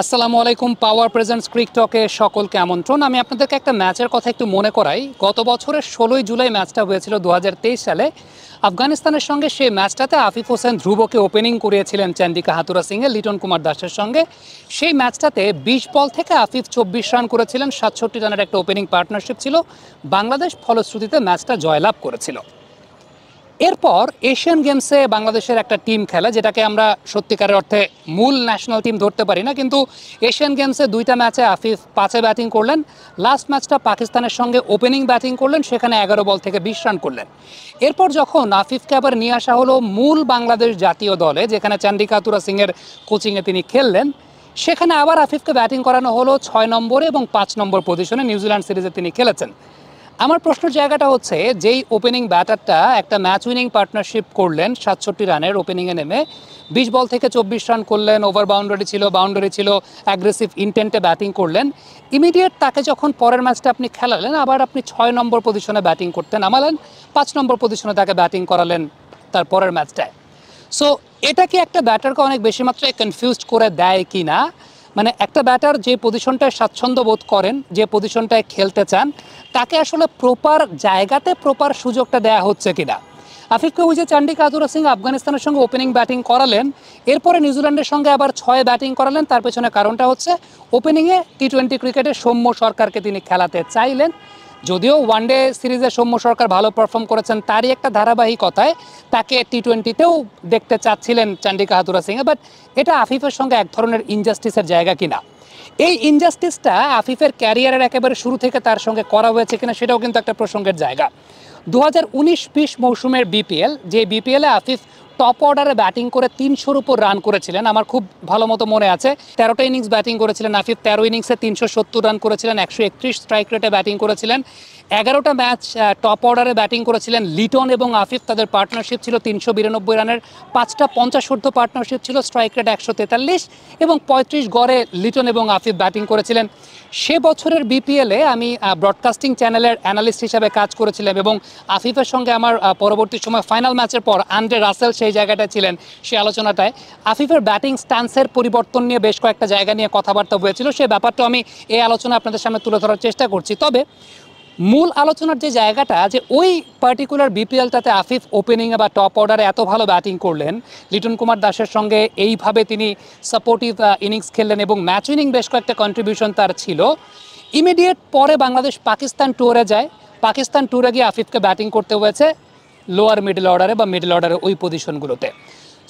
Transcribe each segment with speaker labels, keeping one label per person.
Speaker 1: আসসালামু আলাইকুম। পাওয়ার প্রেজেন্টস ক্রিক টকে সকলকে আমন্ত্রণ। আমি আপনাদেরকে একটা ম্যাচের কথা একটু মনে করাই। গত বছরের 16ই জুলাই ম্যাচটা হয়েছিল 2023 সালে আফগানিস্তানের সঙ্গে। সেই ম্যাচটাতে আফিফ হোসেন ধ্রুবকে ওপেনিং করিয়েছিলেন চন্ডিকা হাথুরা সিংহে লিটন কুমার দাসের সঙ্গে। সেই ম্যাচটাতে 20 বল থেকে আফিফ 24 রান করেছিলেন, 67 রানের একটা ওপেনিং পার্টনারশিপ ছিল। বাংলাদেশ ফলশ্রুতিতে ম্যাচটা জয়লাভ করেছিল। এরপর এশিয়ান গেমসে বাংলাদেশের একটা টিম খেলা, যেটাকে আমরা সত্যিকারের অর্থে মূল ন্যাশনাল টিম ধরতে পারি না, কিন্তু এশিয়ান গেমসে 2টা ম্যাচে আফিফ 5-এ ব্যাটিং করলেন। লাস্ট ম্যাচটা পাকিস্তানের সঙ্গে ওপেনিং ব্যাটিং করলেন, সেখানে 11 বল থেকে 20 রান করলেন। এরপর যখন আফিফকে আবার নিয়ে আসা হলো মূল বাংলাদেশ জাতীয় দলে, যেখানে চন্ডিকা হাথুরা সিংয়ের কোচিংয়ে তিনি খেললেন, সেখানে আবার আফিফকে ব্যাটিং করানো হলো 6 নম্বরে এবং 5 নম্বর পজিশনে। নিউজিল্যান্ড সিরিজে তিনি খেলেছেন। আমার প্রশ্নের জায়গাটা হচ্ছে, যেই ওপেনিং ব্যাটারটা একটা ম্যাচ উইনিং পার্টনারশিপ করলেন 67 রানের ওপেনিংয়ে নেমে, 20 বল থেকে 24 রান করলেন, ওভার বাউন্ডারি ছিল, অ্যাগ্রেসিভ ইন্টেন্টে ব্যাটিং করলেন। ইমিডিয়েট তাকে যখন পরের ম্যাচটা আপনি খেলালেন, আবার আপনি 6 নম্বর পজিশনে ব্যাটিং করতে নামালেন, 5 নম্বর পজিশনে তাকে ব্যাটিং করালেন তার পরের ম্যাচটায়। সো এটা কি একটা ব্যাটারকে অনেক বেশি মাত্রায় কনফিউজড করে দেয় কি না? মানে একটা ব্যাটার যে পজিশনটায় স্বাচ্ছন্দ্য বোধ করেন, যে পজিশনটায় খেলতে চান, তাকে আসলে প্রপার জায়গাতে প্রপার সুযোগটা দেয়া হচ্ছে কিনা। আফিফকে ওই যে চন্ডিকা হাথুরা সিং আফগানিস্তানের সঙ্গে ওপেনিং ব্যাটিং করালেন, এরপরে নিউজিল্যান্ডের সঙ্গে আবার 6-এ ব্যাটিং করালেন, তার পেছনে কারণটা হচ্ছে ওপেনিংয়ে টি-20 ক্রিকেটে সৌম্য সরকারকে তিনি খেলাতে চাইলেন। যদিও ওয়ানডে সিরিজে সৌম্য সরকার ভালো পারফর্ম করেছেন, তারই একটা ধারাবাহিকতায় তাকে টি-20তেও দেখতে চাচ্ছিলেন চন্ডিকা হাথুরা সিংয়ে। বাট এটা আফিফের সঙ্গে এক ধরনের ইনজাস্টিসের জায়গা কিনা, এই ইনজাস্টিসটা আফিফের ক্যারিয়ারের একেবারে শুরু থেকে তার সঙ্গে করা হয়েছে কিনা, সেটাও কিন্তু একটা প্রসঙ্গের জায়গা। 2019-20 মৌসুমের বিপিএল, যে বিপিএলে আফিফ টপ অর্ডারে ব্যাটিং করে 300-র উপর রান করেছিলেন, আমার খুব ভালো মতো মনে আছে। 13টা ইনিংস ব্যাটিং করেছিলেন আফিফ, 13 ইনিংসে 370 রান করেছিলেন, 131 স্ট্রাইক রেটে ব্যাটিং করেছিলেন। 11টা ম্যাচ টপ অর্ডারে ব্যাটিং করেছিলেন লিটন এবং আফিফ, তাদের পার্টনারশিপ ছিল 392 রানের, 5টা 50 পার্টনারশিপ ছিল, স্ট্রাইক রেট 143 এবং 35 গড়ে লিটন এবং আফিফ ব্যাটিং করেছিলেন। সে বছরের বিপিএলে আমি ব্রডকাস্টিং চ্যানেলের অ্যানালিস্ট হিসাবে কাজ করেছিলাম এবং আফিফের সঙ্গে আমার পরবর্তী সময় ফাইনাল ম্যাচের পর আন্দ্রে রাসেল সেই জায়গাটায় ছিলেন। সেই আলোচনাটায় আফিফের ব্যাটিং স্ট্যান্সের পরিবর্তন নিয়ে বেশ কয়েকটা জায়গা নিয়ে কথাবার্তা হয়েছিল। সেই ব্যাপারটা আমি এই আলোচনা আপনাদের সামনে তুলে ধরার চেষ্টা করছি। তবে মূল আলোচনার যে জায়গাটা, যে ওই পার্টিকুলার বিপিএলটাতে আফিফ ওপেনিংয়ে বা টপ অর্ডারে এত ভালো ব্যাটিং করলেন, লিটন কুমার দাসের সঙ্গে এইভাবে তিনি সাপোর্টিভ ইনিংস খেললেন এবং ম্যাচ উইনিং বেশ কয়েকটা কন্ট্রিবিউশন তার ছিল। ইমিডিয়েট পরে বাংলাদেশ পাকিস্তান ট্যুরে যায়। পাকিস্তান ট্যুরে গিয়ে আফিফকে ব্যাটিং করতে হয়েছে লোয়ার মিডল অর্ডারে বা মিডল অর্ডারে ওই পজিশনগুলোতে।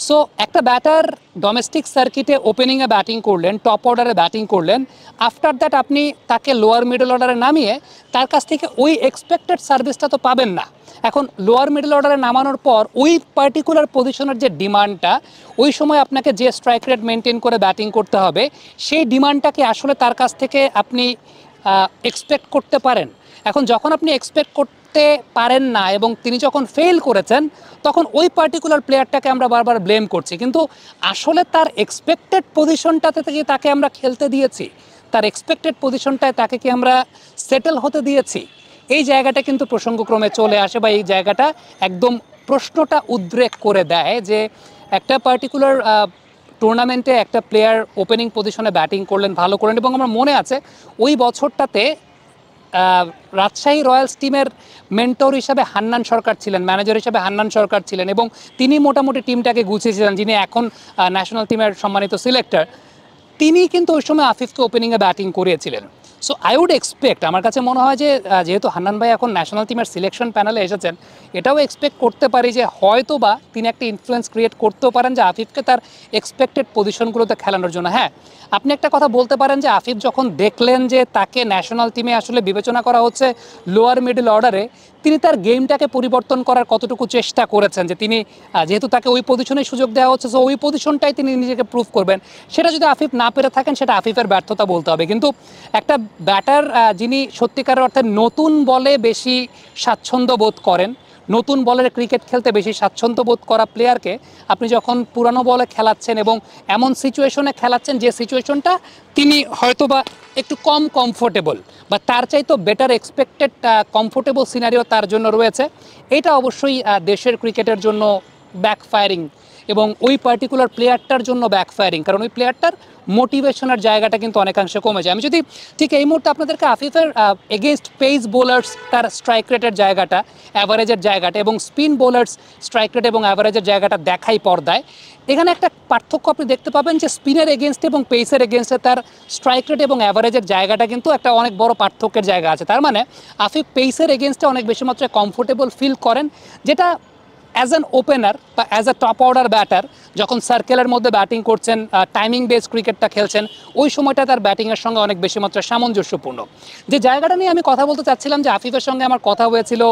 Speaker 1: সো একটা ব্যাটার ডোমেস্টিক সার্কিটে ওপেনিংয়ে ব্যাটিং করলেন, টপ অর্ডারে ব্যাটিং করলেন, আফটার দ্যাট আপনি তাকে লোয়ার মিডল অর্ডারে নামিয়ে তার কাছ থেকে ওই এক্সপেক্টেড সার্ভিসটা তো পাবেন না। এখন লোয়ার মিডল অর্ডারে নামানোর পর ওই পার্টিকুলার পজিশনের যে ডিমান্ডটা, ওই সময় আপনাকে যে স্ট্রাইক রেট মেনটেন করে ব্যাটিং করতে হবে, সেই ডিমান্ডটাকে আসলে তার কাছ থেকে আপনি এক্সপেক্ট করতে পারেন। এখন যখন আপনি এক্সপেক্ট করতে পারেন না এবং তিনি যখন ফেল করেছেন, তখন ওই পার্টিকুলার প্লেয়ারটাকে আমরা বারবার ব্লেম করছি, কিন্তু আসলে তার এক্সপেক্টেড পজিশনটাতে থেকে তাকে আমরা খেলতে দিয়েছি, তার এক্সপেক্টেড পজিশনটায় তাকে কি আমরা সেটেল হতে দিয়েছি? এই জায়গাটা কিন্তু প্রসঙ্গক্রমে চলে আসে, বা এই জায়গাটা একদম প্রশ্নটা উদ্রেক করে দেয় যে একটা পার্টিকুলার টুর্নামেন্টে একটা প্লেয়ার ওপেনিং পজিশনে ব্যাটিং করলেন, ভালো করলেন, এবং আমার মনে আছে ওই বছরটাতে রাজশাহী রয়্যালস টিমের মেন্টর হিসাবে হান্নান সরকার ছিলেন, ম্যানেজার হিসাবে হান্নান সরকার ছিলেন, এবং তিনি মোটামুটি টিমটাকে গুছিয়েছিলেন, যিনি এখন ন্যাশনাল টিমের সম্মানিত সিলেক্টর। তিনি কিন্তু ওই সময় আফিফকে ওপেনিংয়ে ব্যাটিং করিয়েছিলেন। সো আই উড এক্সপেক্ট, আমার কাছে মনে হয় যে যেহেতু হান্নান ভাই এখন ন্যাশনাল টিমের সিলেকশন প্যানেলে এসেছেন, এটাও এক্সপেক্ট করতে পারি যে হয়তো বা তিনি একটা ইনফ্লুয়েন্স ক্রিয়েট করতেও পারেন যে আফিফকে তার এক্সপেক্টেড পজিশনগুলোতে খেলানোর জন্য। হ্যাঁ, আপনি একটা কথা বলতে পারেন যে আফিফ যখন দেখলেন যে তাকে ন্যাশনাল টিমে আসলে বিবেচনা করা হচ্ছে লোয়ার মিডল অর্ডারে, তিনি তার গেমটাকে পরিবর্তন করার কতটুকু চেষ্টা করেছেন, যে তিনি যেহেতু তাকে ওই পজিশনে সুযোগ দেওয়া হচ্ছে, সো ওই পজিশনটাই তিনি নিজেকে প্রুভ করবেন। সেটা যদি আফিফ না পেরে থাকেন, সেটা আফিফের ব্যর্থতা বলতে হবে। কিন্তু একটা ব্যাটার যিনি সত্যিকারের অর্থে নতুন বলে বেশি স্বাচ্ছন্দ্য বোধ করেন, নতুন বলের ক্রিকেট খেলতে বেশি স্বাচ্ছন্দ্য বোধ করা প্লেয়ারকে আপনি যখন পুরানো বলে খেলাচ্ছেন এবং এমন সিচুয়েশনে খেলাচ্ছেন যে সিচুয়েশনটা তিনি হয়তো বা একটু কম কমফোর্টেবল, বা তার চাইতো বেটার এক্সপেক্টেড কমফোর্টেবল সিনারিও তার জন্য রয়েছে, এটা অবশ্যই দেশের ক্রিকেটের জন্য ব্যাকফায়ারিং এবং ওই পার্টিকুলার প্লেয়ারটার জন্য ব্যাকফায়ারিং, কারণ ওই প্লেয়ারটার মোটিভেশনের জায়গাটা কিন্তু অনেকাংশে কমে যায়। আমি যদি ঠিক এই মুহূর্তে আপনাদেরকে আফিফের এগেনস্ট পেস বোলার্স তার স্ট্রাইক রেটের জায়গাটা, অ্যাভারেজের জায়গাটা এবং স্পিন বোলার্স স্ট্রাইক রেট এবং অ্যাভারেজের জায়গাটা দেখাই পর্দায়, এখানে একটা পার্থক্য আপনি দেখতে পাবেন যে স্পিনের এগেনস্টে এবং পেসের এগেনস্টে তার স্ট্রাইক রেট এবং অ্যাভারেজের জায়গাটা কিন্তু একটা অনেক বড় পার্থক্যের জায়গা আছে। তার মানে আফিফ পেসের এগেনস্টে অনেক বেশি মাত্রায় কমফোর্টেবল ফিল করেন, যেটা অ্যাজ অ্যান ওপেনার বা as a top order batter যখন সার্কেলের মধ্যে ব্যাটিং করছেন, টাইমিং বেস ক্রিকেটটা খেলছেন, ওই সময়টা তার ব্যাটিংয়ের সঙ্গে অনেক বেশি মাত্রায় সামঞ্জস্যপূর্ণ। যে জায়গাটা নিয়ে আমি কথা বলতে চাচ্ছিলাম, যে আফিফের সঙ্গে আমার কথা হয়েছিল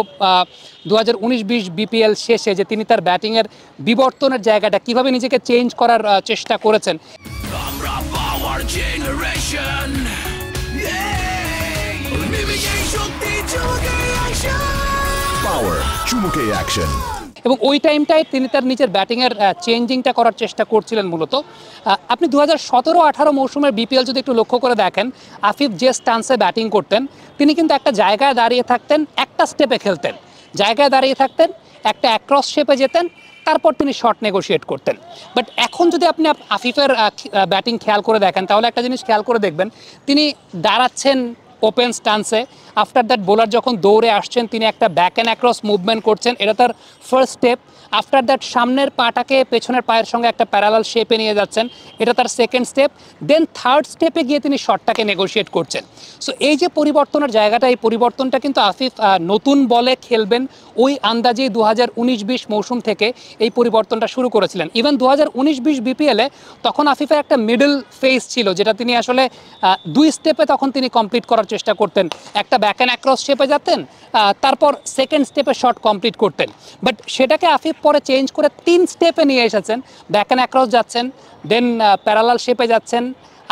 Speaker 1: 2019-20 বিপিএল শেষে, যে তিনি তার ব্যাটিংয়ের বিবর্তনের জায়গাটা কীভাবে নিজেকে চেঞ্জ করার চেষ্টা করেছেন। এবং ওই টাইমটায় তিনি তার নিজের ব্যাটিংয়ের চেঞ্জিংটা করার চেষ্টা করছিলেন মূলত। আপনি 2017-18 মৌসুমের বিপিএল যদি একটু লক্ষ্য করে দেখেন, আফিফ যে স্টান্সে ব্যাটিং করতেন, তিনি কিন্তু একটা জায়গায় দাঁড়িয়ে থাকতেন, একটা স্টেপে খেলতেন, জায়গায় দাঁড়িয়ে থাকতেন, একটা অ্যাক্রস শেপে যেতেন, তারপর তিনি শট নেগোশিয়েট করতেন। বাট এখন যদি আপনি আফিফের ব্যাটিং খেয়াল করে দেখেন, তাহলে একটা জিনিস খেয়াল করে দেখবেন, তিনি দাঁড়াচ্ছেন ওপেন স্টান্সে, আফটার দ্যাট বোলার যখন দৌড়ে আসছেন তিনি একটা ব্যাক অ্যান্ড অ্যাক্রস মুভমেন্ট করছেন, এটা তার ফার্স্ট স্টেপ। আফটার দ্যাট সামনের পাটাকে পেছনের পায়ের সঙ্গে একটা প্যারালাল শেপে নিয়ে যাচ্ছেন, এটা তার সেকেন্ড স্টেপ। দেন থার্ড স্টেপে গিয়ে তিনি শটটাকে নেগোশিয়েট করছেন। সো এই যে পরিবর্তনের জায়গাটা, এই পরিবর্তনটা কিন্তু আফিফ নতুন বলে খেলবেন ওই আন্দাজেই 2019-20 মৌসুম থেকে এই পরিবর্তনটা শুরু করেছিলেন। ইভেন 2019-20 বিপিএলে তখন আফিফের একটা মিডল ফেজ ছিল, যেটা তিনি আসলে 2 স্টেপে তখন তিনি কমপ্লিট করার চেষ্টা করতেন। একটা ব্যাক অ্যান্ড অ্যাক্রস শেপে যেতেন, তারপর সেকেন্ড স্টেপে শট কমপ্লিট করতেন। বাট সেটাকে আফিফ পরে চেঞ্জ করে 3 স্টেপে নিয়ে এসেছেন, ব্যাক অ্যান্ড অ্যাক্রস যাচ্ছেন, দেন প্যারালাল শেপে যাচ্ছেন,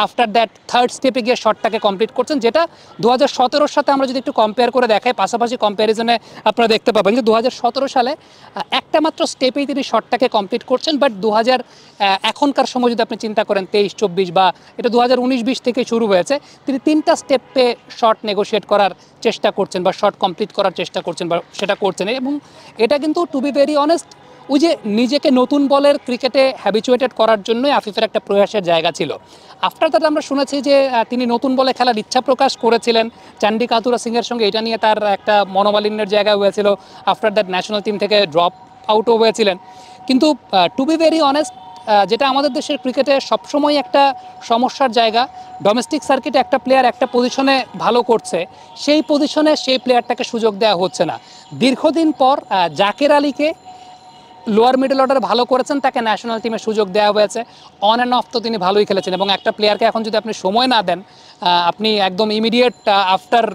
Speaker 1: আফটার দ্যাট থার্ড স্টেপে গিয়ে শটটাকে কমপ্লিট করছেন, যেটা 2017-র সাথে আমরা যদি একটু কম্পেয়ার করে দেখাই, পাশাপাশি কম্প্যারিজনে আপনারা দেখতে পাবেন যে 2017 সালে একটা মাত্র স্টেপেই তিনি শটটাকে কমপ্লিট করছেন। বাট এখনকার সময় যদি আপনি চিন্তা করেন 23-24 বা এটা 2019-20 থেকে শুরু হয়েছে, তিনি 3টা স্টেপে শট নেগোশিয়েট করার চেষ্টা করছেন বা শট কমপ্লিট করার চেষ্টা করছেন বা সেটা করছেন। এবং এটা কিন্তু টু বি ভেরি অনেস্ট, ওই যে নিজেকে নতুন বলের ক্রিকেটে হ্যাবিচুয়েটেড করার জন্যই আফিফের একটা প্রয়াসের জায়গা ছিল। আফটার দ্যাট আমরা শুনেছি যে তিনি নতুন বলে খেলার ইচ্ছা প্রকাশ করেছিলেন, চান্ডি কাতুরা সিংয়ের সঙ্গে এটা নিয়ে তার একটা মনোমালিন্যের জায়গা হয়েছিল। আফটার দ্যাট ন্যাশনাল টিম থেকে ড্রপ আউটও হয়েছিলেন। কিন্তু টু বি ভেরি অনেস্ট, যেটা আমাদের দেশের ক্রিকেটে সবসময় একটা সমস্যার জায়গা, ডোমেস্টিক সার্কিটে একটা প্লেয়ার একটা পজিশনে ভালো করছে, সেই পজিশনে সেই প্লেয়ারটাকে সুযোগ দেওয়া হচ্ছে না। দীর্ঘদিন পর জাকের আলীকে লোয়ার মিডল অর্ডার ভালো করেছেন, তাকে ন্যাশনাল টিমে সুযোগ দেওয়া হয়েছে। অন অ্যান্ড অফ তো তিনি ভালোই খেলেছেন, এবং একটা প্লেয়ারকে এখন যদি আপনি সময় না দেন, আপনি একদম ইমিডিয়েট আফটার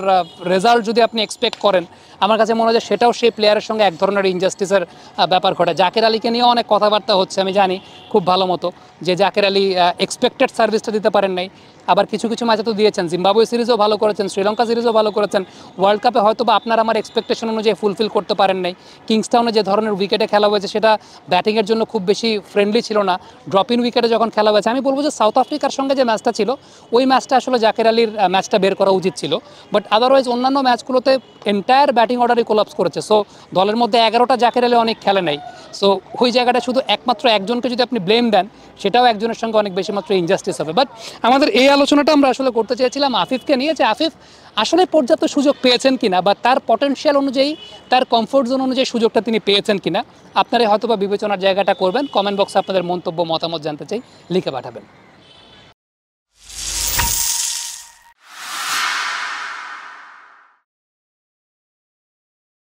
Speaker 1: রেজাল্ট যদি আপনি এক্সপেক্ট করেন, আমার কাছে মনে হয় যে সেটাও সেই প্লেয়ারের সঙ্গে এক ধরনের ইনজাস্টিসের ব্যাপার ঘটে। জাকের আলীকে নিয়েও অনেক কথাবার্তা হচ্ছে, আমি জানি খুব ভালো মতো, যে জাকের আলী এক্সপেক্টেড সার্ভিসটা দিতে পারেন নাই। আবার কিছু কিছু ম্যাচে তো দিয়েছেন, জিম্বাবুয়ে সিরিজও ভালো করেছেন, শ্রীলঙ্কা সিরিজও ভালো করেছেন, ওয়ার্ল্ড কাপে হয়তো বা আপনার আমার এক্সপেকটেশন অনুযায়ী ফুলফিল করতে পারেন নাই। কিংসটাউনে যে ধরনের উইকেটে খেলা হয়েছে সেটা ব্যাটিংয়ের জন্য খুব বেশি ফ্রেন্ডলি ছিল না। ড্রপ ইন উইকেটে যখন খেলা হয়েছে, আমি বলবো যে সাউথ আফ্রিকার সঙ্গে যে ম্যাচটা ছিল, ওই ম্যাচটা আসলে জাকের আলীর ম্যাচটা বের করা উচিত ছিল। বাট আদারওয়াইজ অন্যান্য ম্যাচগুলোতে এন্টায়ার ব্যাটিং অর্ডারই কোলাপস করেছে। সো দলের মধ্যে 11টা জাকের আলী অনেক খেলে নেই। সো ওই জায়গাটা শুধু একমাত্র একজনকে যদি আপনি ব্লেম দেন, সেটাও একজনের সঙ্গে অনেক বেশি মাত্র ইনজাস্টিস হবে। বাট আমাদের এই আলোচনাটা আমরা আসলে করতে চেয়েছিলাম আফিফকে নিয়ে, যে আফিফ আসলে পর্যাপ্ত সুযোগ পেয়েছেন কিনা, বা তার পটেনশিয়াল অনুযায়ী, তার কমফোর্ট জোন অনুযায়ী সুযোগটা তিনি পেয়েছেন কিনা। আপনারা হয়তো বা বিবেচনার জায়গাটা করবেন। কমেন্ট বক্সে আপনাদের মন্তব্য মতামত জানতে চাই, লিখে পাঠাবেন।